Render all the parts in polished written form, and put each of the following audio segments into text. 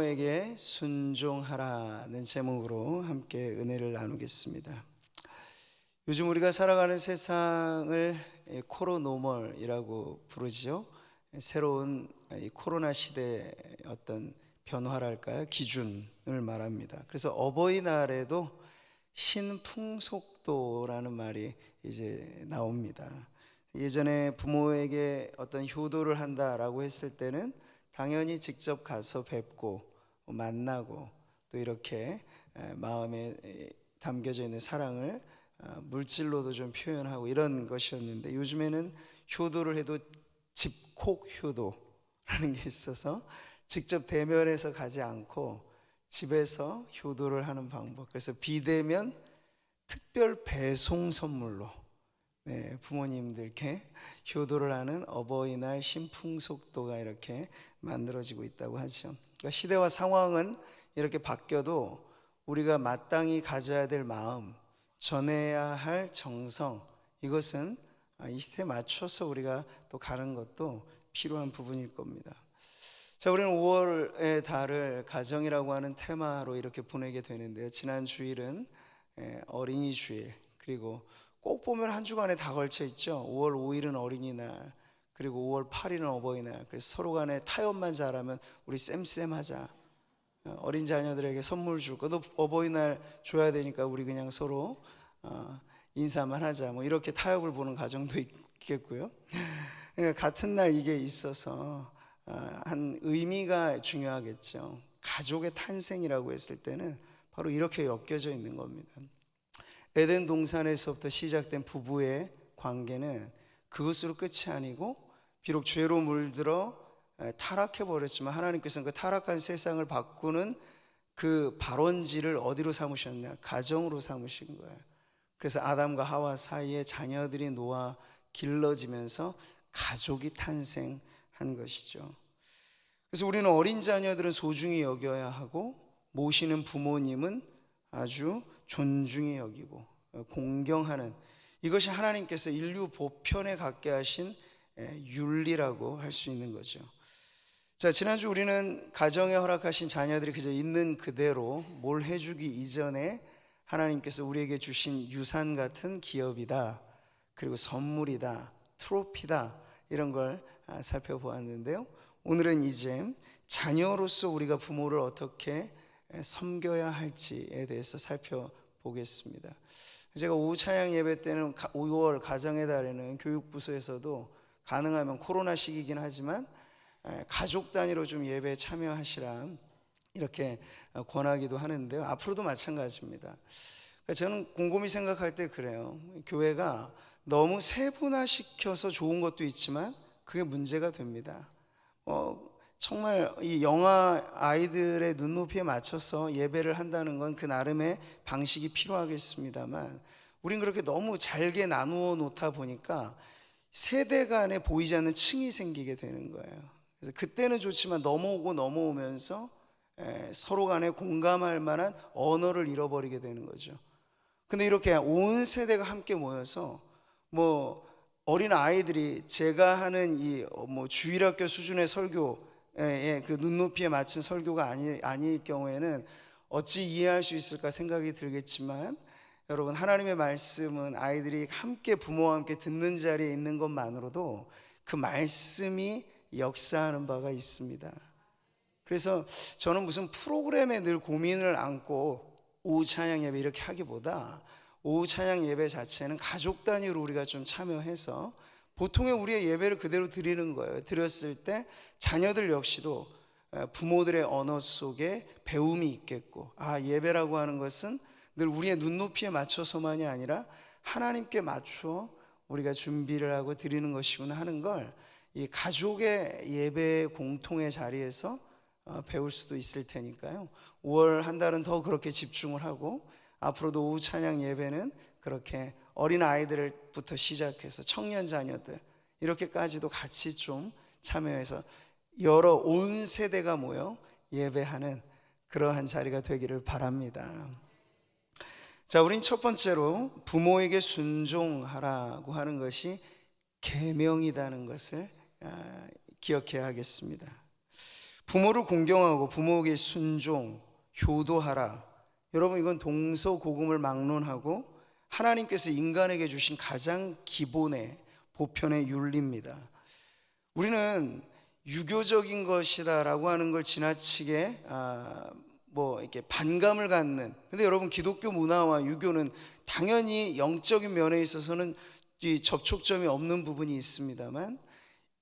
부모에게 순종하라는 제목으로 함께 은혜를 나누겠습니다. 요즘 우리가 살아가는 세상을 코로노멀이라고 부르죠. 새로운 이 코로나 시대의 어떤 변화랄까요? 기준을 말합니다. 그래서 어버이날에도 신풍속도라는 말이 이제 나옵니다. 예전에 부모에게 어떤 효도를 한다라고 했을 때는 당연히 직접 가서 뵙고 만나고 또 이렇게 마음에 담겨져 있는 사랑을 물질로도 좀 표현하고 이런 것이었는데, 요즘에는 효도를 해도 집콕 효도라는 게 있어서 직접 대면해서 가지 않고 집에서 효도를 하는 방법. 그래서 비대면 특별 배송 선물로 부모님들께 효도를 하는 어버이날 신풍속도가 이렇게 만들어지고 있다고 하죠. 그러니까 시대와 상황은 이렇게 바뀌어도 우리가 마땅히 가져야 될 마음, 전해야 할 정성, 이것은 이 시대에 맞춰서 우리가 또 가는 것도 필요한 부분일 겁니다. 자, 우리는 5월의 달을 가정이라고 하는 테마로 이렇게 보내게 되는데요. 지난 주일은 어린이 주일, 그리고 꼭 보면 한 주간에 다 걸쳐 있죠. 5월 5일은 어린이날, 그리고 5월 8일은 어버이날. 그래서 서로 간에 타협만 잘하면 우리 쌤쌤하자, 어린 자녀들에게 선물 줄 거, 너 어버이날 줘야 되니까 우리 그냥 서로 인사만 하자, 뭐 이렇게 타협을 보는 가정도 있겠고요. 그러니까 같은 날 이게 있어서 한 의미가 중요하겠죠. 가족의 탄생이라고 했을 때는 바로 이렇게 엮여져 있는 겁니다. 에덴 동산에서부터 시작된 부부의 관계는 그것으로 끝이 아니고, 비록 죄로 물들어 타락해 버렸지만 하나님께서는 그 타락한 세상을 바꾸는 그 발원지를 어디로 삼으셨냐? 가정으로 삼으신 거예요. 그래서 아담과 하와 사이에 자녀들이 놓아 길러지면서 가족이 탄생한 것이죠. 그래서 우리는 어린 자녀들은 소중히 여겨야 하고, 모시는 부모님은 아주 존중히 여기고 공경하는, 이것이 하나님께서 인류 보편에 갖게 하신 윤리라고 할 수 있는 거죠. 자, 지난주 우리는 가정에 허락하신 자녀들이 그저 있는 그대로 뭘 해주기 이전에 하나님께서 우리에게 주신 유산 같은 기업이다, 그리고 선물이다, 트로피다, 이런 걸 살펴보았는데요. 오늘은 이제 자녀로서 우리가 부모를 어떻게 섬겨야 할지에 대해서 살펴보겠습니다. 제가 오후 찬양 예배 때는 5월 가정의 달에는 교육부서에서도 가능하면 코로나 시기이긴 하지만 가족 단위로 좀 예배에 참여하시라 이렇게 권하기도 하는데요. 앞으로도 마찬가지입니다. 저는 곰곰이 생각할 때 그래요. 교회가 너무 세분화시켜서 좋은 것도 있지만 그게 문제가 됩니다. 정말 이 영아 아이들의 눈높이에 맞춰서 예배를 한다는 건 그 나름의 방식이 필요하겠습니다만, 우린 그렇게 너무 잘게 나누어 놓다 보니까 세대 간에 보이지 않는 층이 생기게 되는 거예요. 그래서 그때는 좋지만 넘어오면서 서로 간에 공감할 만한 언어를 잃어버리게 되는 거죠. 근데 이렇게 온 세대가 함께 모여서 뭐 어린 아이들이 제가 하는 이 주일학교 수준의 설교의 그 눈높이에 맞춘 설교가 아닐 경우에는 어찌 이해할 수 있을까 생각이 들겠지만, 여러분, 하나님의 말씀은 아이들이 함께 부모와 함께 듣는 자리에 있는 것만으로도 그 말씀이 역사하는 바가 있습니다. 그래서 저는 무슨 프로그램에 늘 고민을 안고 오후 찬양 예배 이렇게 하기보다, 오후 찬양 예배 자체는 가족 단위로 우리가 좀 참여해서 보통의 우리의 예배를 그대로 드리는 거예요. 드렸을 때 자녀들 역시도 부모들의 언어 속에 배움이 있겠고, 예배라고 하는 것은 늘 우리의 눈높이에 맞춰서만이 아니라 하나님께 맞추어 우리가 준비를 하고 드리는 것이구나 하는 걸 이 가족의 예배 공통의 자리에서 배울 수도 있을 테니까요. 5월 한 달은 더 그렇게 집중을 하고, 앞으로도 오후 찬양 예배는 그렇게 어린 아이들부터 시작해서 청년 자녀들 이렇게까지도 같이 좀 참여해서 여러 온 세대가 모여 예배하는 그러한 자리가 되기를 바랍니다. 자, 우린 첫 번째로 부모에게 순종하라고 하는 것이 계명이라는 것을 기억해야 하겠습니다. 부모를 공경하고 부모에게 순종, 효도하라. 여러분, 이건 동서고금을 막론하고 하나님께서 인간에게 주신 가장 기본의 보편의 윤리입니다. 우리는 유교적인 것이다라고 하는 걸 지나치게 이렇게 반감을 갖는, 근데 여러분, 기독교 문화와 유교는 당연히 영적인 면에 있어서는 이 접촉점이 없는 부분이 있습니다만,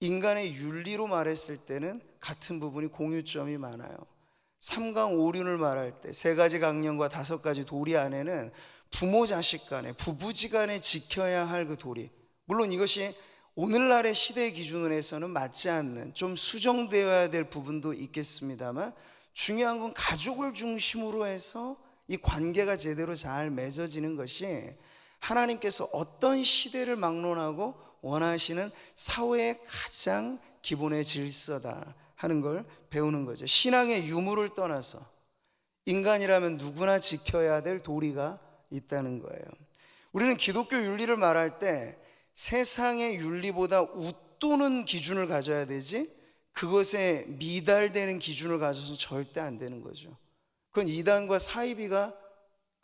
인간의 윤리로 말했을 때는 같은 부분이 공유점이 많아요. 삼강오륜을 말할 때 세 가지 강령과 다섯 가지 도리 안에는 부모 자식 간에, 부부지간에 지켜야 할 그 도리, 물론 이것이 오늘날의 시대 기준으로 해서는 맞지 않는, 좀 수정되어야 될 부분도 있겠습니다만, 중요한 건 가족을 중심으로 해서 이 관계가 제대로 잘 맺어지는 것이 하나님께서 어떤 시대를 막론하고 원하시는 사회의 가장 기본의 질서다 하는 걸 배우는 거죠. 신앙의 유무를 떠나서 인간이라면 누구나 지켜야 될 도리가 있다는 거예요. 우리는 기독교 윤리를 말할 때 세상의 윤리보다 웃도는 기준을 가져야 되지, 그것에 미달되는 기준을 가져서는 절대 안 되는 거죠. 그건 이단과 사이비가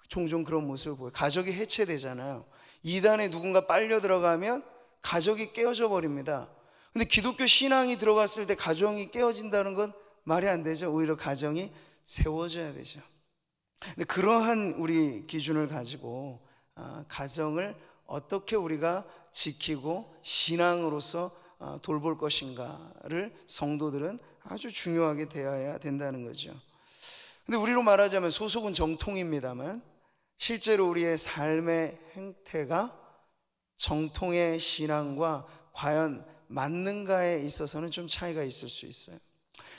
종종 그런 모습을 보여요. 가족이 해체되잖아요. 이단에 누군가 빨려 들어가면 가족이 깨어져 버립니다. 근데 기독교 신앙이 들어갔을 때 가정이 깨어진다는 건 말이 안 되죠. 오히려 가정이 세워져야 되죠. 근데 그러한 우리 기준을 가지고 가정을 어떻게 우리가 지키고 신앙으로서 돌볼 것인가를 성도들은 아주 중요하게 대해야 된다는 거죠. 근데 우리로 말하자면 소속은 정통입니다만, 실제로 우리의 삶의 행태가 정통의 신앙과 과연 맞는가에 있어서는 좀 차이가 있을 수 있어요.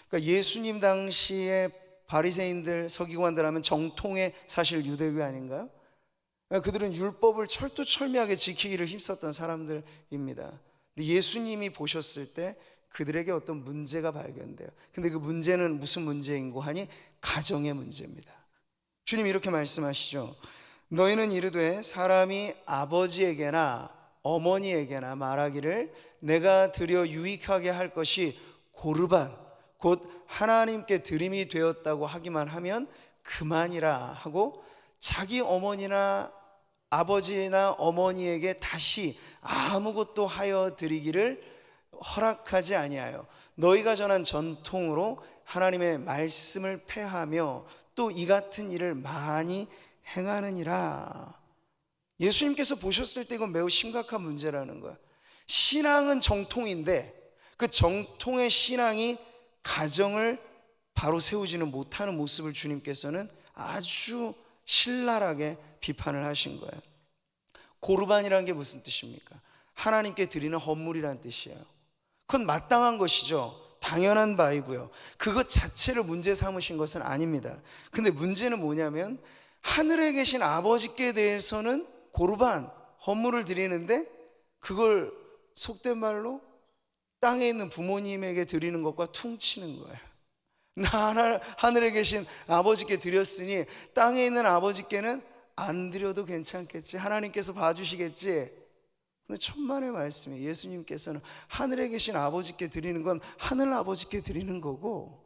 그러니까 예수님 당시에 바리새인들, 서기관들 하면 정통의 사실 유대교 아닌가요? 그들은 율법을 철두철미하게 지키기를 힘썼던 사람들입니다. 근데 예수님이 보셨을 때 그들에게 어떤 문제가 발견돼요. 근데 그 문제는 무슨 문제인고 하니 가정의 문제입니다. 주님 이렇게 말씀하시죠. 너희는 이르되 사람이 아버지에게나 어머니에게나 말하기를 내가 드려 유익하게 할 것이 고르반, 곧 하나님께 드림이 되었다고 하기만 하면 그만이라 하고, 자기 어머니나 아버지나 어머니에게 다시 아무것도 하여 드리기를 허락하지 아니하여 너희가 전한 전통으로 하나님의 말씀을 폐하며 또 이 같은 일을 많이 행하느니라. 예수님께서 보셨을 때 이건 매우 심각한 문제라는 거야. 신앙은 정통인데 그 정통의 신앙이 가정을 바로 세우지는 못하는 모습을 주님께서는 아주 신랄하게 비판을 하신 거예요. 고르반이라는 게 무슨 뜻입니까? 하나님께 드리는 헌물이라는 뜻이에요. 그건 마땅한 것이죠. 당연한 바이고요. 그것 자체를 문제 삼으신 것은 아닙니다. 근데 문제는 뭐냐면 하늘에 계신 아버지께 대해서는 고르반, 헌물을 드리는데 그걸 속된 말로 땅에 있는 부모님에게 드리는 것과 퉁치는 거예요. 나 하늘에 계신 아버지께 드렸으니 땅에 있는 아버지께는 안 드려도 괜찮겠지, 하나님께서 봐주시겠지. 근데 천만의 말씀이에요. 예수님께서는 하늘에 계신 아버지께 드리는 건 하늘 아버지께 드리는 거고,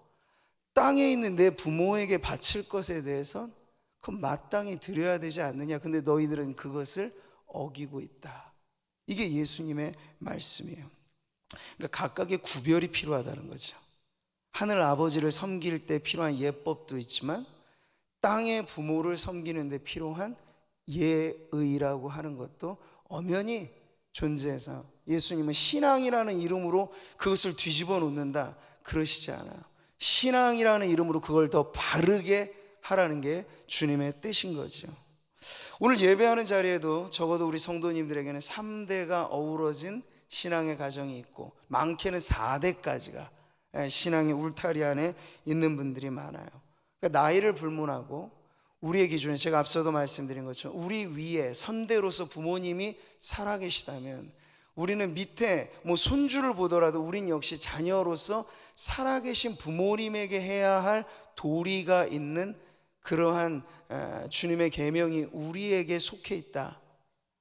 땅에 있는 내 부모에게 바칠 것에 대해선 그건 마땅히 드려야 되지 않느냐. 근데 너희들은 그것을 어기고 있다. 이게 예수님의 말씀이에요. 그러니까 각각의 구별이 필요하다는 거죠. 하늘 아버지를 섬길 때 필요한 예법도 있지만 땅의 부모를 섬기는 데 필요한 예의라고 하는 것도 엄연히 존재해서, 예수님은 신앙이라는 이름으로 그것을 뒤집어 놓는다 그러시지 않아요. 신앙이라는 이름으로 그걸 더 바르게 하라는 게 주님의 뜻인 거죠. 오늘 예배하는 자리에도 적어도 우리 성도님들에게는 3대가 어우러진 신앙의 가정이 있고, 많게는 4대까지가 신앙의 울타리 안에 있는 분들이 많아요. 그러니까 나이를 불문하고 우리의 기준에, 제가 앞서도 말씀드린 것처럼 우리 위에 선대로서 부모님이 살아계시다면 우리는 밑에 손주를 보더라도 우린 역시 자녀로서 살아계신 부모님에게 해야 할 도리가 있는 그러한 주님의 계명이 우리에게 속해 있다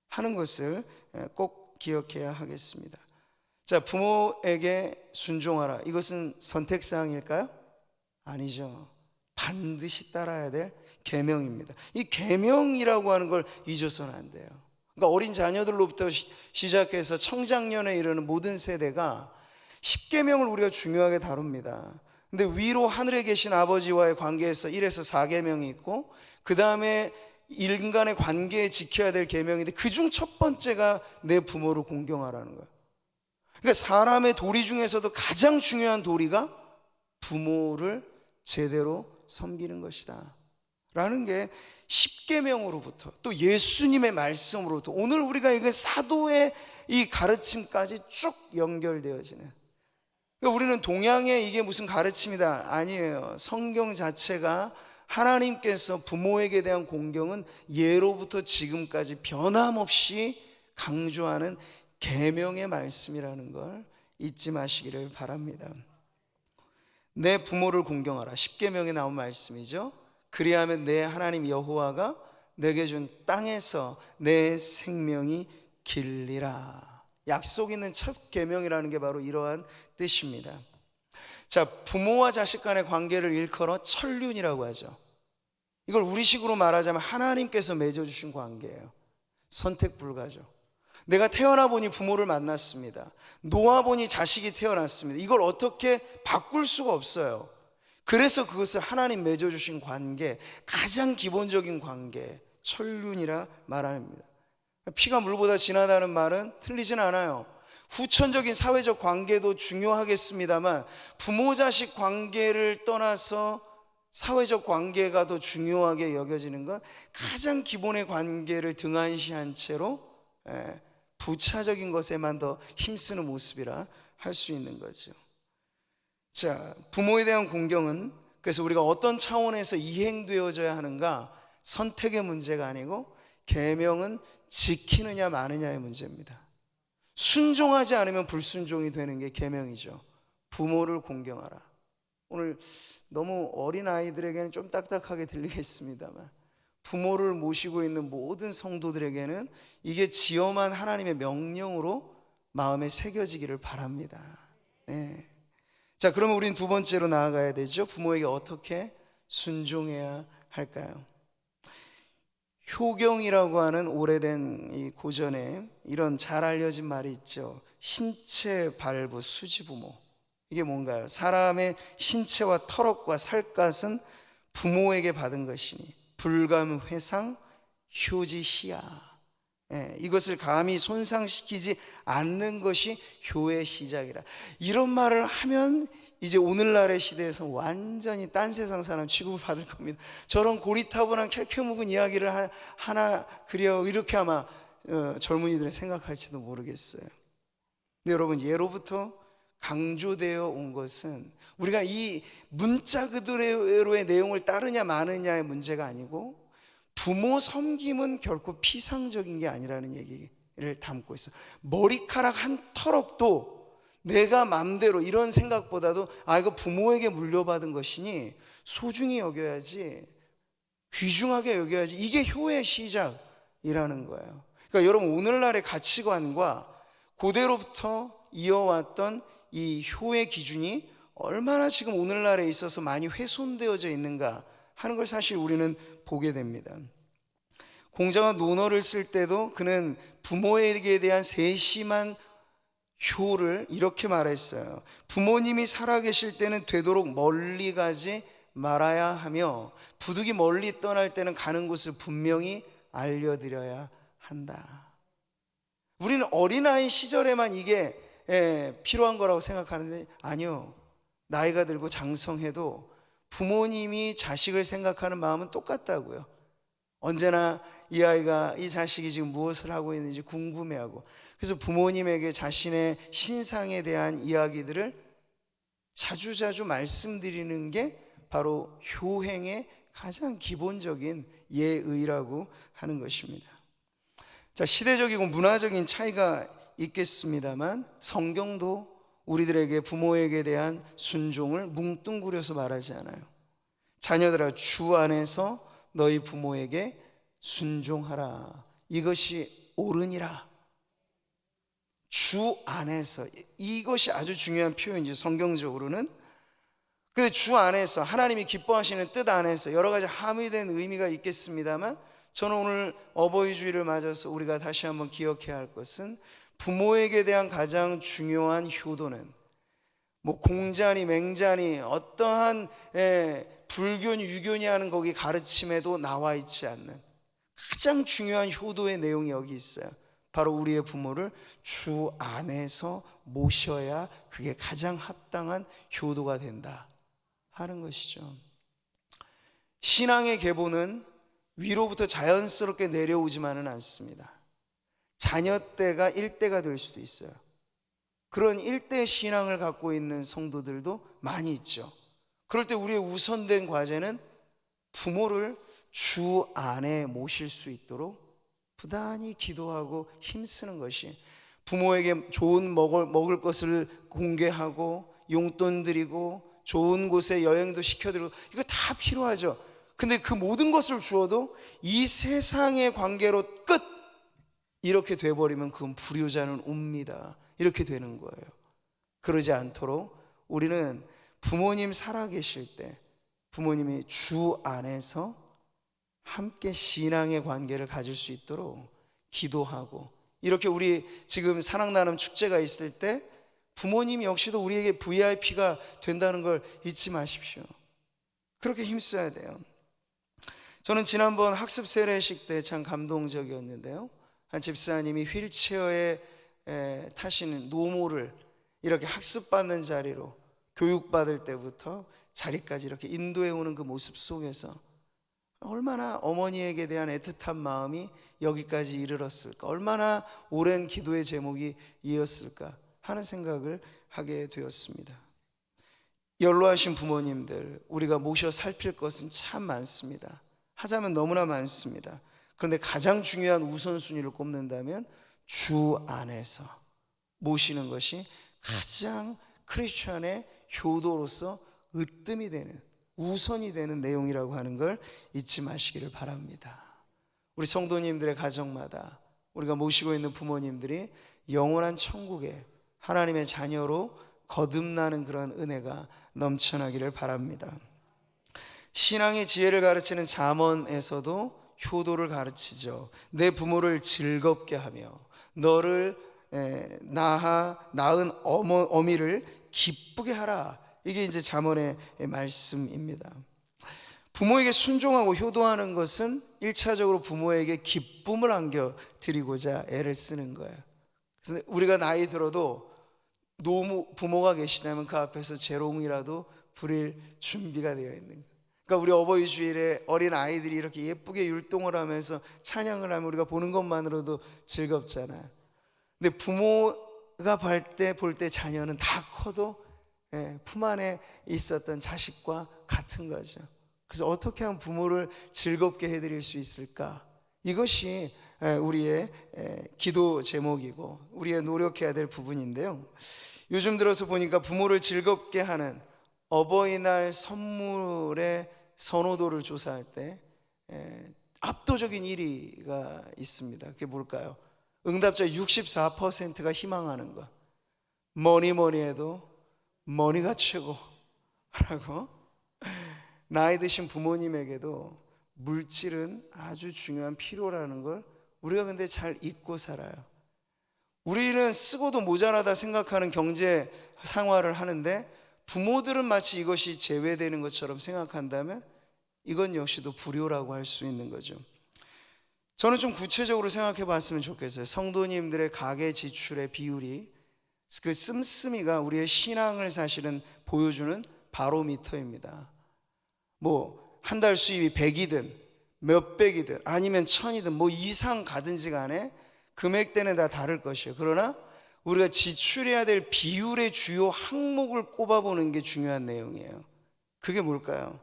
하는 것을 꼭 기억해야 하겠습니다. 자, 부모에게 순종하라. 이것은 선택사항일까요? 아니죠. 반드시 따라야 될 계명입니다. 이 계명이라고 하는 걸 잊어서는 안 돼요. 그러니까 어린 자녀들로부터 시작해서 청장년에 이르는 모든 세대가 십계명을 우리가 중요하게 다룹니다. 근데 위로 하늘에 계신 아버지와의 관계에서 1에서 4계명이 있고, 그 다음에 인간의 관계에 지켜야 될 계명인데 그중 첫 번째가 내 부모를 공경하라는 거예요. 그러니까 사람의 도리 중에서도 가장 중요한 도리가 부모를 제대로 섬기는 것이다 라는 게 십계명으로부터, 또 예수님의 말씀으로부터, 오늘 우리가 읽은 사도의 이 가르침까지 쭉 연결되어지는, 그러니까 우리는 동양의 이게 무슨 가르침이다, 아니에요. 성경 자체가 하나님께서 부모에게 대한 공경은 예로부터 지금까지 변함없이 강조하는 계명의 말씀이라는 걸 잊지 마시기를 바랍니다. 내 부모를 공경하라, 십계명에 나온 말씀이죠. 그리하면 내 하나님 여호와가 내게 준 땅에서 내 생명이 길리라. 약속 있는 첫 계명이라는 게 바로 이러한 뜻입니다. 자, 부모와 자식 간의 관계를 일컬어 천륜이라고 하죠. 이걸 우리식으로 말하자면 하나님께서 맺어주신 관계예요. 선택 불가죠. 내가 태어나 보니 부모를 만났습니다. 놓아 보니 자식이 태어났습니다. 이걸 어떻게 바꿀 수가 없어요. 그래서 그것을 하나님 맺어주신 관계, 가장 기본적인 관계, 천륜이라 말합니다. 피가 물보다 진하다는 말은 틀리진 않아요. 후천적인 사회적 관계도 중요하겠습니다만 부모 자식 관계를 떠나서 사회적 관계가 더 중요하게 여겨지는 건 가장 기본의 관계를 등한시한 채로 부차적인 것에만 더 힘쓰는 모습이라 할 수 있는 거죠. 자, 부모에 대한 공경은 그래서 우리가 어떤 차원에서 이행되어져야 하는가, 선택의 문제가 아니고 계명은 지키느냐 마느냐의 문제입니다. 순종하지 않으면 불순종이 되는 게 계명이죠. 부모를 공경하라. 오늘 너무 어린 아이들에게는 좀 딱딱하게 들리겠습니다만 부모를 모시고 있는 모든 성도들에게는 이게 지엄한 하나님의 명령으로 마음에 새겨지기를 바랍니다. 네. 자, 그러면 우리는 두 번째로 나아가야 되죠. 부모에게 어떻게 순종해야 할까요? 효경이라고 하는 오래된 이 고전에 이런 잘 알려진 말이 있죠. 신체 발부 수지부모. 이게 뭔가요? 사람의 신체와 털옷과 살갗은 부모에게 받은 것이니 불감 회상 효지시야. 이것을 감히 손상시키지 않는 것이 효의 시작이라. 이런 말을 하면 이제 오늘날의 시대에서 완전히 딴 세상 사람 취급을 받을 겁니다. 저런 고리타분한 캐캐묵은 이야기를 하나 그려, 이렇게 아마 젊은이들은 생각할지도 모르겠어요. 근데 여러분, 예로부터 강조되어 온 것은 우리가 이 문자 그대로의 내용을 따르냐 마느냐의 문제가 아니고 부모 섬김은 결코 피상적인 게 아니라는 얘기를 담고 있어요. 머리카락 한 털억도 내가 맘대로 이런 생각보다도 이거 부모에게 물려받은 것이니 소중히 여겨야지, 귀중하게 여겨야지, 이게 효의 시작이라는 거예요. 그러니까 여러분, 오늘날의 가치관과 고대로부터 이어왔던 이 효의 기준이 얼마나 지금 오늘날에 있어서 많이 훼손되어져 있는가 하는 걸 사실 우리는 보게 됩니다. 공자가 논어를 쓸 때도 그는 부모에게 대한 세심한 효를 이렇게 말했어요. 부모님이 살아계실 때는 되도록 멀리 가지 말아야 하며 부득이 멀리 떠날 때는 가는 곳을 분명히 알려드려야 한다. 우리는 어린아이 시절에만 이게 필요한 거라고 생각하는데 아니요. 나이가 들고 장성해도 부모님이 자식을 생각하는 마음은 똑같다고요. 언제나 이 아이가, 이 자식이 지금 무엇을 하고 있는지 궁금해하고, 그래서 부모님에게 자신의 신상에 대한 이야기들을 자주자주 말씀드리는 게 바로 효행의 가장 기본적인 예의라고 하는 것입니다. 자, 시대적이고 문화적인 차이가 있겠습니다만 성경도 우리들에게 부모에게 대한 순종을 뭉뚱그려서 말하지 않아요. 자녀들아, 주 안에서 너희 부모에게 순종하라. 이것이 옳으니라. 주 안에서, 이것이 아주 중요한 표현이죠. 성경적으로는 근데 주 안에서 하나님이 기뻐하시는 뜻 안에서 여러 가지 함유된 의미가 있겠습니다만, 저는 오늘 어버이 주일을 맞아서 우리가 다시 한번 기억해야 할 것은, 부모에게 대한 가장 중요한 효도는 뭐 공자니 맹자니 어떠한 불교니 유교니 하는 거기 가르침에도 나와 있지 않는 가장 중요한 효도의 내용이 여기 있어요. 바로 우리의 부모를 주 안에서 모셔야 그게 가장 합당한 효도가 된다 하는 것이죠. 신앙의 계보는 위로부터 자연스럽게 내려오지만은 않습니다. 자녀 때가 일대가 될 수도 있어요. 그런 일대 신앙을 갖고 있는 성도들도 많이 있죠. 그럴 때 우리의 우선된 과제는 부모를 주 안에 모실 수 있도록 부단히 기도하고 힘쓰는 것이, 부모에게 좋은 먹을 것을 공개하고 용돈 드리고 좋은 곳에 여행도 시켜드리고 이거 다 필요하죠. 근데 그 모든 것을 주어도 이 세상의 관계로 끝 이렇게 돼버리면 그건 불효자는 옵니다. 이렇게 되는 거예요. 그러지 않도록 우리는 부모님 살아계실 때 부모님이 주 안에서 함께 신앙의 관계를 가질 수 있도록 기도하고, 이렇게 우리 지금 사랑나눔 축제가 있을 때 부모님 역시도 우리에게 VIP가 된다는 걸 잊지 마십시오. 그렇게 힘써야 돼요. 저는 지난번 학습 세례식 때 참 감동적이었는데요, 한 집사님이 휠체어에 타시는 노모를 이렇게 학습받는 자리로 교육받을 때부터 자리까지 이렇게 인도해 오는 그 모습 속에서 얼마나 어머니에게 대한 애틋한 마음이 여기까지 이르렀을까, 얼마나 오랜 기도의 제목이 이었을까 하는 생각을 하게 되었습니다. 연로하신 부모님들, 우리가 모셔 살필 것은 참 많습니다. 하자면 너무나 많습니다. 그런데 가장 중요한 우선순위를 꼽는다면 주 안에서 모시는 것이 가장 크리스천의 효도로서 으뜸이 되는, 우선이 되는 내용이라고 하는 걸 잊지 마시기를 바랍니다. 우리 성도님들의 가정마다 우리가 모시고 있는 부모님들이 영원한 천국에 하나님의 자녀로 거듭나는 그런 은혜가 넘쳐나기를 바랍니다. 신앙의 지혜를 가르치는 잠언에서도 효도를 가르치죠. 내 부모를 즐겁게 하며 너를 낳은 어미를 기쁘게 하라. 이게 이제 잠언의 말씀입니다. 부모에게 순종하고 효도하는 것은 1차적으로 부모에게 기쁨을 안겨드리고자 애를 쓰는 거예요. 그래서 우리가 나이 들어도 부모가 계시다면 그 앞에서 재롱이라도 부릴 준비가 되어 있는 거예요. 그러니까 우리 어버이 주일에 어린 아이들이 이렇게 예쁘게 율동을 하면서 찬양을 하면 우리가 보는 것만으로도 즐겁잖아요. 근데 부모가 볼 때 자녀는 다 커도 품 안에 있었던 자식과 같은 거죠. 그래서 어떻게 하면 부모를 즐겁게 해드릴 수 있을까? 이것이 우리의 기도 제목이고 우리의 노력해야 될 부분인데요, 요즘 들어서 보니까 부모를 즐겁게 하는 어버이날 선물의 선호도를 조사할 때 압도적인 1위가 있습니다. 그게 뭘까요? 응답자 64%가 희망하는 것, 뭐니 해도 머니가 최고라고. 나이 드신 부모님에게도 물질은 아주 중요한 필요라는 걸 우리가 근데 잘 잊고 살아요. 우리는 쓰고도 모자라다 생각하는 경제 생활을 하는데 부모들은 마치 이것이 제외되는 것처럼 생각한다면 이건 역시도 불효라고 할 수 있는 거죠. 저는 좀 구체적으로 생각해 봤으면 좋겠어요. 성도님들의 가계 지출의 비율이, 그 씀씀이가 우리의 신앙을 사실은 보여주는 바로미터입니다. 뭐 한 달 수입이 100이든 몇백이든 아니면 1000이든 뭐 이상 가든지 간에 금액대는 다 다를 것이에요. 그러나 우리가 지출해야 될 비율의 주요 항목을 꼽아보는 게 중요한 내용이에요. 그게 뭘까요?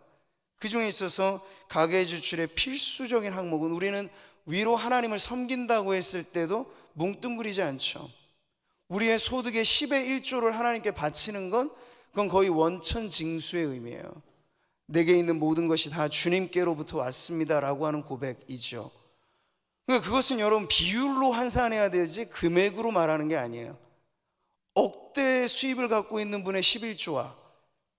그 중에 있어서 가계 지출의 필수적인 항목은, 우리는 위로 하나님을 섬긴다고 했을 때도 뭉뚱그리지 않죠. 우리의 소득의 10의 1조를 하나님께 바치는 건 그건 거의 원천징수의 의미예요. 내게 있는 모든 것이 다 주님께로부터 왔습니다라고 하는 고백이죠. 그러니까 그것은 여러분 비율로 환산해야 되지 금액으로 말하는 게 아니에요. 억대 수입을 갖고 있는 분의 11조와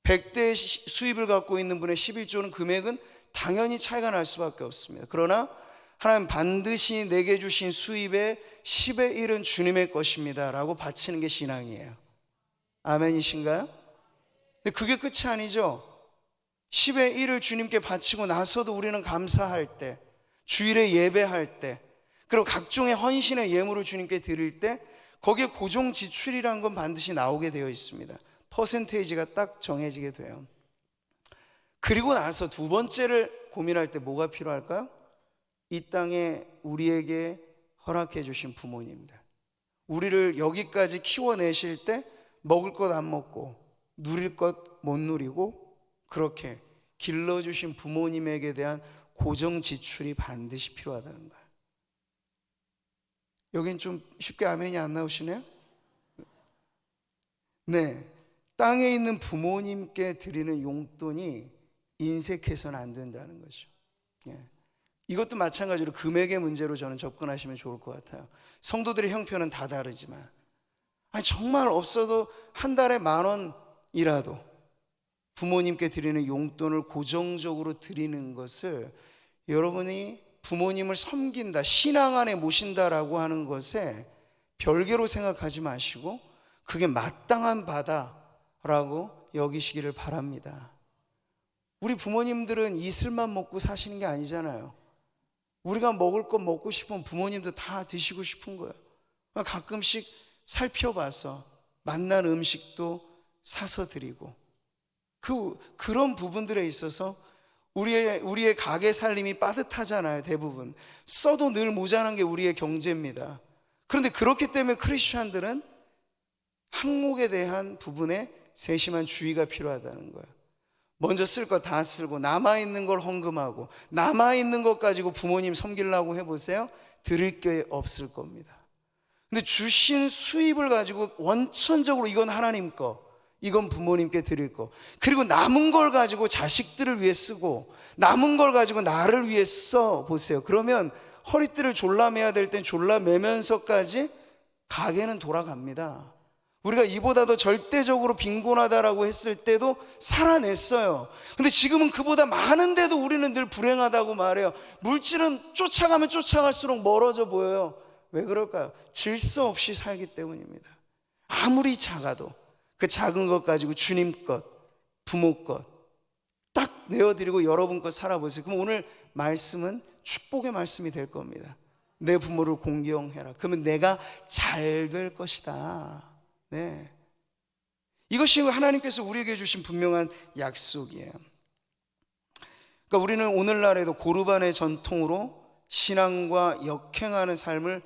100대 수입을 갖고 있는 분의 11조는 금액은 당연히 차이가 날 수밖에 없습니다. 그러나 하나님 반드시 내게 주신 수입의 10의 1은 주님의 것입니다 라고 바치는 게 신앙이에요. 아멘이신가요? 근데 그게 끝이 아니죠. 10의 1을 주님께 바치고 나서도 우리는 감사할 때, 주일에 예배할 때, 그리고 각종의 헌신의 예물을 주님께 드릴 때 거기에 고정 지출이라는 건 반드시 나오게 되어 있습니다. 퍼센테이지가 딱 정해지게 돼요. 그리고 나서 두 번째를 고민할 때 뭐가 필요할까요? 이 땅에 우리에게 허락해 주신 부모님들, 우리를 여기까지 키워내실 때 먹을 것 안 먹고 누릴 것 못 누리고 그렇게 길러주신 부모님에게 대한 고정 지출이 반드시 필요하다는 거예요. 여긴 좀 쉽게 아멘이 안 나오시네요? 네, 땅에 있는 부모님께 드리는 용돈이 인색해서는 안 된다는 거죠. 예. 이것도 마찬가지로 금액의 문제로 저는 접근하시면 좋을 것 같아요. 성도들의 형편은 다 다르지만 정말 없어도 한 달에 10,000원이라도 부모님께 드리는 용돈을 고정적으로 드리는 것을 여러분이 부모님을 섬긴다, 신앙 안에 모신다라고 하는 것에 별개로 생각하지 마시고 그게 마땅한 바다라고 여기시기를 바랍니다. 우리 부모님들은 이슬만 먹고 사시는 게 아니잖아요. 우리가 먹을 거 먹고 싶으면 부모님도 다 드시고 싶은 거예요. 가끔씩 살펴봐서 맛난 음식도 사서 드리고 그런 부분들에 있어서 우리의 가게 살림이 빠듯하잖아요. 대부분 써도 늘 모자란 게 우리의 경제입니다. 그런데 그렇기 때문에 크리스천들은 항목에 대한 부분에 세심한 주의가 필요하다는 거예요. 먼저 쓸 거 다 쓰고 남아있는 걸 헌금하고 남아있는 것 가지고 부모님 섬기려고 해보세요. 드릴 게 없을 겁니다. 근데 주신 수입을 가지고 원천적으로 이건 하나님 거, 이건 부모님께 드릴 거, 그리고 남은 걸 가지고 자식들을 위해 쓰고 남은 걸 가지고 나를 위해 써 보세요. 그러면 허리띠를 졸라매야 될 땐 졸라매면서까지 가게는 돌아갑니다. 우리가 이보다 더 절대적으로 빈곤하다라고 했을 때도 살아냈어요. 근데 지금은 그보다 많은데도 우리는 늘 불행하다고 말해요. 물질은 쫓아가면 쫓아갈수록 멀어져 보여요. 왜 그럴까요? 질서 없이 살기 때문입니다. 아무리 작아도 그 작은 것 가지고 주님 것, 부모 것 딱 내어드리고 여러분 것 살아보세요. 그럼 오늘 말씀은 축복의 말씀이 될 겁니다. 내 부모를 공경해라. 그러면 내가 잘 될 것이다. 네, 이것이 하나님께서 우리에게 주신 분명한 약속이에요. 그러니까 우리는 오늘날에도 고르반의 전통으로 신앙과 역행하는 삶을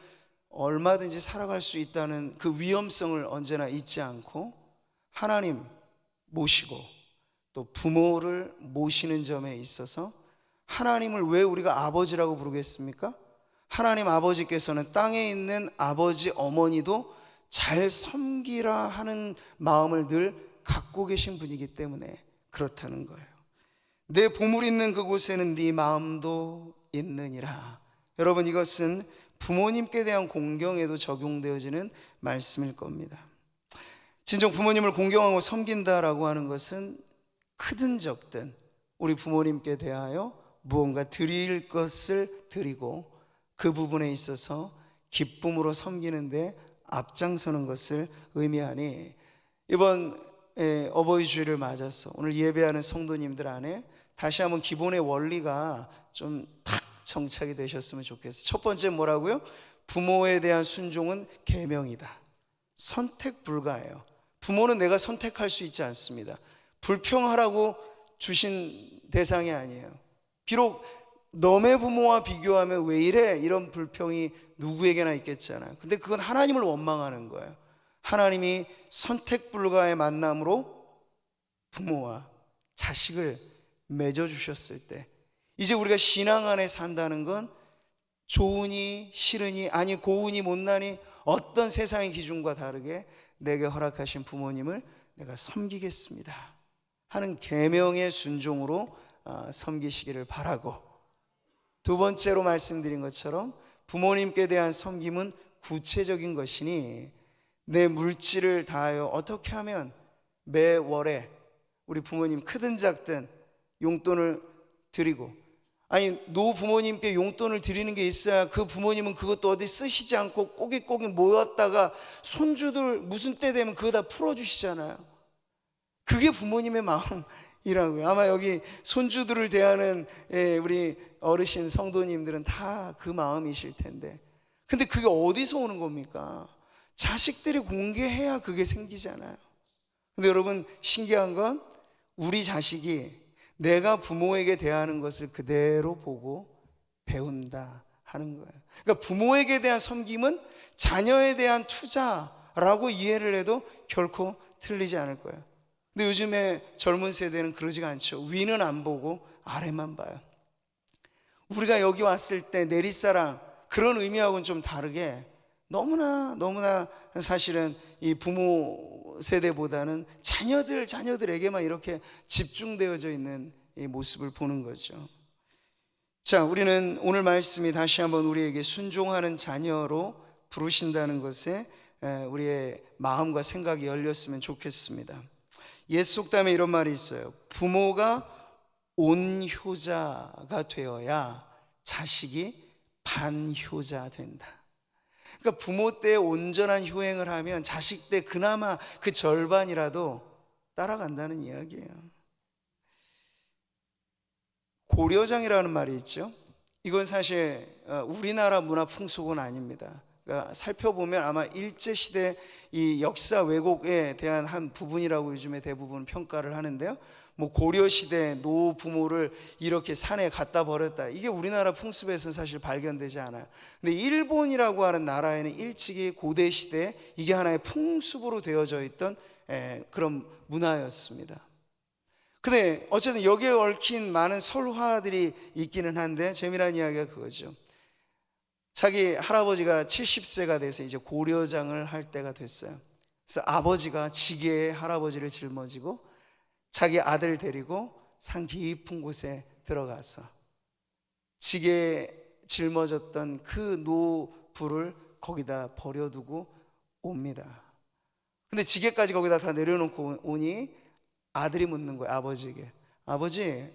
얼마든지 살아갈 수 있다는 그 위험성을 언제나 잊지 않고 하나님 모시고 또 부모를 모시는 점에 있어서 하나님을 왜 우리가 아버지라고 부르겠습니까? 하나님 아버지께서는 땅에 있는 아버지 어머니도 잘 섬기라 하는 마음을 늘 갖고 계신 분이기 때문에 그렇다는 거예요. 내 보물 있는 그곳에는 네 마음도 있느니라. 여러분, 이것은 부모님께 대한 공경에도 적용되어지는 말씀일 겁니다. 진정 부모님을 공경하고 섬긴다라고 하는 것은 크든 적든 우리 부모님께 대하여 무언가 드릴 것을 드리고 그 부분에 있어서 기쁨으로 섬기는데 앞장서는 것을 의미하니 이번 어버이 주일을 맞아서 오늘 예배하는 성도님들 안에 다시 한번 기본의 원리가 좀 탁 정착이 되셨으면 좋겠어요. 첫 번째 뭐라고요? 부모에 대한 순종은 계명이다. 선택 불가예요. 부모는 내가 선택할 수 있지 않습니다. 불평하라고 주신 대상이 아니에요. 비록 너의 부모와 비교하면 왜 이래? 이런 불평이 누구에게나 있겠잖아요. 근데 그건 하나님을 원망하는 거예요. 하나님이 선택 불가의 만남으로 부모와 자식을 맺어주셨을 때 이제 우리가 신앙 안에 산다는 건 좋으니 싫으니 아니 고우니 못나니 어떤 세상의 기준과 다르게 내게 허락하신 부모님을 내가 섬기겠습니다 하는 계명의 순종으로 섬기시기를 바라고, 두 번째로 말씀드린 것처럼 부모님께 대한 섬김은 구체적인 것이니 내 물질을 다하여 어떻게 하면 매월에 우리 부모님 크든 작든 용돈을 드리고, 아니 노부모님께 용돈을 드리는 게 있어야 그 부모님은 그것도 어디 쓰시지 않고 꼬깃꼬깃 모였다가 손주들 무슨 때 되면 그거 다 풀어주시잖아요. 그게 부모님의 마음이라고요. 아마 여기 손주들을 대하는 우리 어르신 성도님들은 다 그 마음이실 텐데, 근데 그게 어디서 오는 겁니까? 자식들이 공개해야 그게 생기잖아요. 근데 여러분, 신기한 건 우리 자식이 내가 부모에게 대하는 것을 그대로 보고 배운다 하는 거예요. 그러니까 부모에게 대한 섬김은 자녀에 대한 투자라고 이해를 해도 결코 틀리지 않을 거예요. 근데 요즘에 젊은 세대는 그러지가 않죠. 위는 안 보고 아래만 봐요. 우리가 여기 왔을 때 내리사랑, 그런 의미하고는 좀 다르게 너무나 사실은 이 부모 세대보다는 자녀들에게만 이렇게 집중되어져 있는 이 모습을 보는 거죠. 자, 우리는 오늘 말씀이 다시 한번 우리에게 순종하는 자녀로 부르신다는 것에 우리의 마음과 생각이 열렸으면 좋겠습니다. 옛 속담에 이런 말이 있어요. 부모가 온효자가 되어야 자식이 반효자 된다. 그러니까 부모 때 온전한 효행을 하면 자식 때 그나마 그 절반이라도 따라간다는 이야기예요. 고려장이라는 말이 있죠. 이건 사실 우리나라 문화 풍속은 아닙니다. 그러니까 살펴보면 아마 일제시대 이 역사 왜곡에 대한 한 부분이라고 요즘에 대부분 평가를 하는데요. 뭐 고려시대 노부모를 이렇게 산에 갖다 버렸다, 이게 우리나라 풍습에서는 사실 발견되지 않아요. 근데 일본이라고 하는 나라에는 일찍이 고대시대 이게 하나의 풍습으로 되어져 있던 그런 문화였습니다. 근데 어쨌든 여기에 얽힌 많은 설화들이 있기는 한데 재미난 이야기가 그거죠. 자기 할아버지가 70세가 돼서 이제 고려장을 할 때가 됐어요. 그래서 아버지가 지게에 할아버지를 짊어지고 자기 아들 데리고 산 깊은 곳에 들어가서 지게에 짊어졌던 그 노부를 거기다 버려두고 옵니다. 근데 지게까지 거기다 다 내려놓고 오니 아들이 묻는 거예요, 아버지에게. 아버지,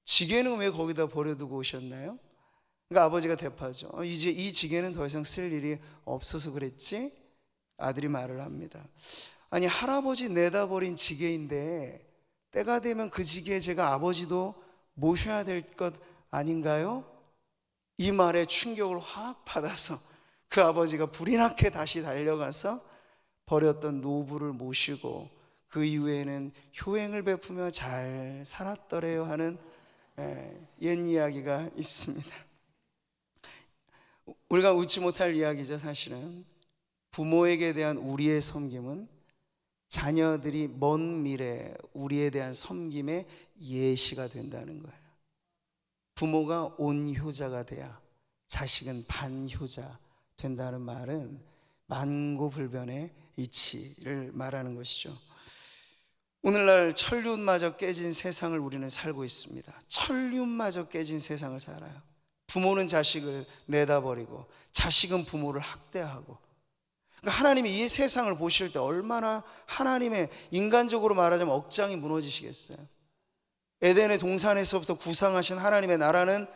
지게는 왜 거기다 버려두고 오셨나요? 그러니까 아버지가 대파죠. 이제 이 지게는 더 이상 쓸 일이 없어서 그랬지? 아들이 말을 합니다. 아니, 할아버지 내다 버린 지게인데 때가 되면 그 지게에 제가 아버지도 모셔야 될 것 아닌가요? 이 말에 충격을 확 받아서 그 아버지가 불이 나게 다시 달려가서 버렸던 노부를 모시고 그 이후에는 효행을 베푸며 잘 살았더래요 하는 옛 이야기가 있습니다. 우리가 웃지 못할 이야기죠. 사실은 부모에게 대한 우리의 섬김은 자녀들이 먼 미래 우리에 대한 섬김의 예시가 된다는 거예요. 부모가 온효자가 돼야 자식은 반효자 된다는 말은 만고불변의 이치를 말하는 것이죠. 오늘날 천륜마저 깨진 세상을 우리는 살고 있습니다. 천륜마저 깨진 세상을 살아요. 부모는 자식을 내다버리고 자식은 부모를 학대하고. 그러니까 하나님이 이 세상을 보실 때 얼마나 하나님의, 인간적으로 말하자면 억장이 무너지시겠어요. 에덴의 동산에서부터 구상하신 하나님의 나라는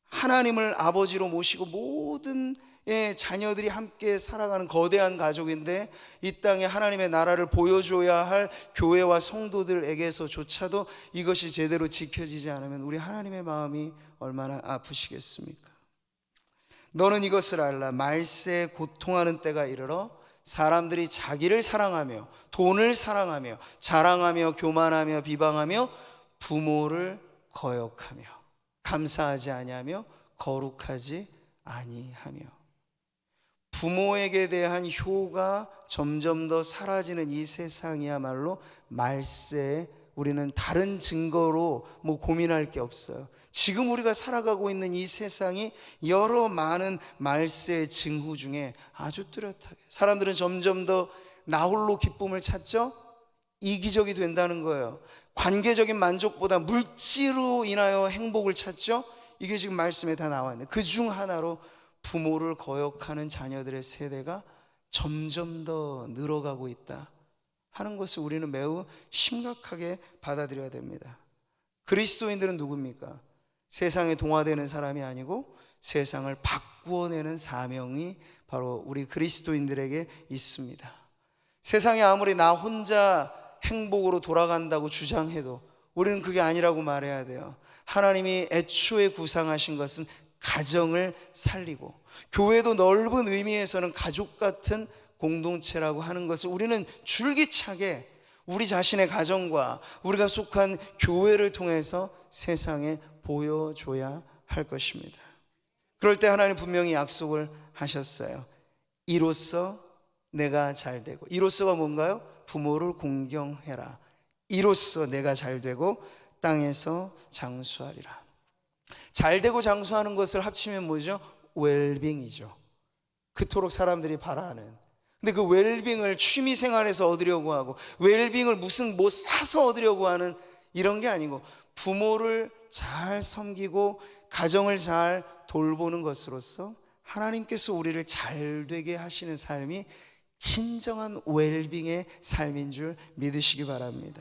하나님을 아버지로 모시고 모든 자녀들이 함께 살아가는 거대한 가족인데, 이 땅에 하나님의 나라를 보여줘야 할 교회와 성도들에게서조차도 이것이 제대로 지켜지지 않으면 우리 하나님의 마음이 얼마나 아프시겠습니까? 너는 이것을 알라. 말세에 고통하는 때가 이르러 사람들이 자기를 사랑하며 돈을 사랑하며 자랑하며 교만하며 비방하며 부모를 거역하며 감사하지 아니하며 거룩하지 아니하며. 부모에게 대한 효가 점점 더 사라지는 이 세상이야말로 말세에 우리는 다른 증거로 고민할 게 없어요. 지금 우리가 살아가고 있는 이 세상이 여러 많은 말세의 징후 중에 아주 뚜렷하게, 사람들은 점점 더 나홀로 기쁨을 찾죠. 이기적이 된다는 거예요. 관계적인 만족보다 물질로 인하여 행복을 찾죠. 이게 지금 말씀에 다 나와 있는데, 그 중 하나로 부모를 거역하는 자녀들의 세대가 점점 더 늘어가고 있다 하는 것을 우리는 매우 심각하게 받아들여야 됩니다. 그리스도인들은 누굽니까? 세상에 동화되는 사람이 아니고 세상을 바꾸어내는 사명이 바로 우리 그리스도인들에게 있습니다. 세상이 아무리 나 혼자 행복으로 돌아간다고 주장해도 우리는 그게 아니라고 말해야 돼요. 하나님이 애초에 구상하신 것은 가정을 살리고, 교회도 넓은 의미에서는 가족 같은 공동체라고 하는 것을 우리는 줄기차게 우리 자신의 가정과 우리가 속한 교회를 통해서 세상에 보여줘야 할 것입니다. 그럴 때 하나님 분명히 약속을 하셨어요. 이로써 내가 잘되고, 이로써가 뭔가요? 부모를 공경해라. 이로써 내가 잘되고 땅에서 장수하리라. 잘되고 장수하는 것을 합치면 뭐죠? 웰빙이죠. 그토록 사람들이 바라는. 근데 그 웰빙을 취미생활에서 얻으려고 하고, 웰빙을 무슨 뭐 사서 얻으려고 하는 이런 게 아니고, 부모를 잘 섬기고 가정을 잘 돌보는 것으로서 하나님께서 우리를 잘되게 하시는 삶이 진정한 웰빙의 삶인 줄 믿으시기 바랍니다.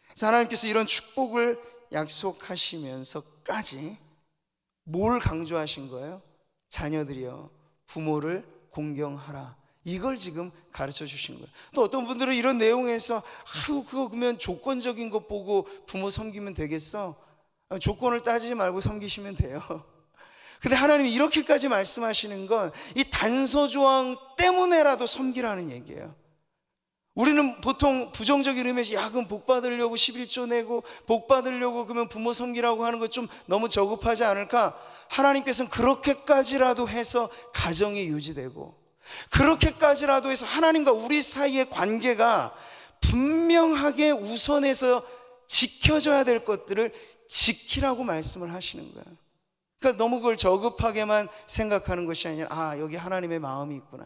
그래서 하나님께서 이런 축복을 약속하시면서까지 뭘 강조하신 거예요? 자녀들이여 부모를 공경하라. 이걸 지금 가르쳐 주신 거예요. 또 어떤 분들은 이런 내용에서 그거 그러면 조건적인 것 보고 부모 섬기면 되겠어? 조건을 따지지 말고 섬기시면 돼요. 근데 하나님이 이렇게까지 말씀하시는 건 이 단서조항 때문에라도 섬기라는 얘기예요. 우리는 보통 부정적인 의미에서 야 그럼 복 받으려고 11조 내고 복 받으려고 그러면 부모 섬기라고 하는 것 좀 너무 저급하지 않을까? 하나님께서는 그렇게까지라도 해서 가정이 유지되고, 그렇게까지라도 해서 하나님과 우리 사이의 관계가 분명하게 우선해서 지켜져야 될 것들을 지키라고 말씀을 하시는 거예요. 그러니까 너무 그걸 저급하게만 생각하는 것이 아니라 여기 하나님의 마음이 있구나.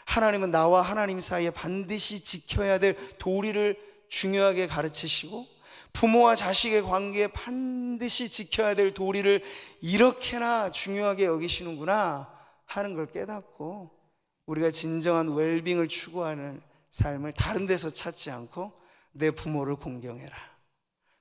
하나님은 나와 하나님 사이에 반드시 지켜야 될 도리를 중요하게 가르치시고, 부모와 자식의 관계에 반드시 지켜야 될 도리를 이렇게나 중요하게 여기시는구나 하는 걸 깨닫고, 우리가 진정한 웰빙을 추구하는 삶을 다른 데서 찾지 않고 내 부모를 공경해라.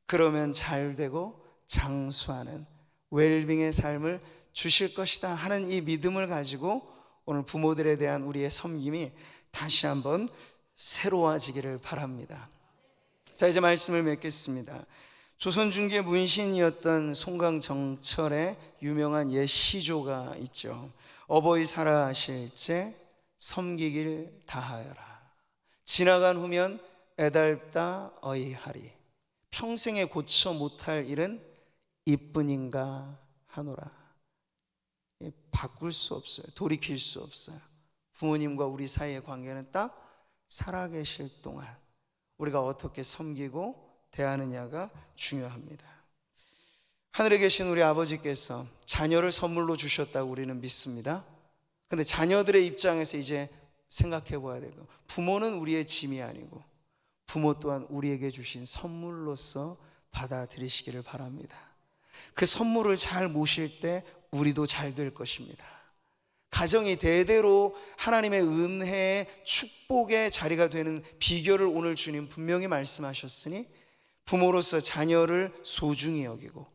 그러면 잘되고 장수하는 웰빙의 삶을 주실 것이다 하는 이 믿음을 가지고 오늘 부모들에 대한 우리의 섬김이 다시 한번 새로워지기를 바랍니다. 자, 이제 말씀을 맺겠습니다. 조선 중기의 문신이었던 송강정철의 유명한 옛 시조가 있죠. 어버이 살아하실 때 섬기길 다하여라. 지나간 후면 애달다 어이하리. 평생에 고쳐 못할 일은 이뿐인가 하노라. 바꿀 수 없어요. 돌이킬 수 없어요. 부모님과 우리 사이의 관계는 딱 살아계실 동안 우리가 어떻게 섬기고 대하느냐가 중요합니다. 하늘에 계신 우리 아버지께서 자녀를 선물로 주셨다고 우리는 믿습니다. 근데 자녀들의 입장에서 이제 생각해 봐야 되고, 부모는 우리의 짐이 아니고 부모 또한 우리에게 주신 선물로서 받아들이시기를 바랍니다. 그 선물을 잘 모실 때 우리도 잘 될 것입니다. 가정이 대대로 하나님의 은혜의 축복의 자리가 되는 비결을 오늘 주님 분명히 말씀하셨으니, 부모로서 자녀를 소중히 여기고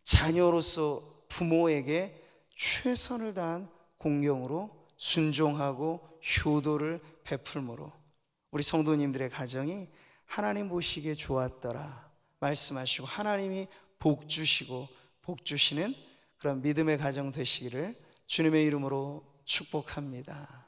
자녀로서 부모에게 최선을 다한 공경으로 순종하고 효도를 베풀므로 우리 성도님들의 가정이 하나님 보시기에 좋았더라 말씀하시고 하나님이 복 주시고 복 주시는 그런 믿음의 가정 되시기를 주님의 이름으로 축복합니다.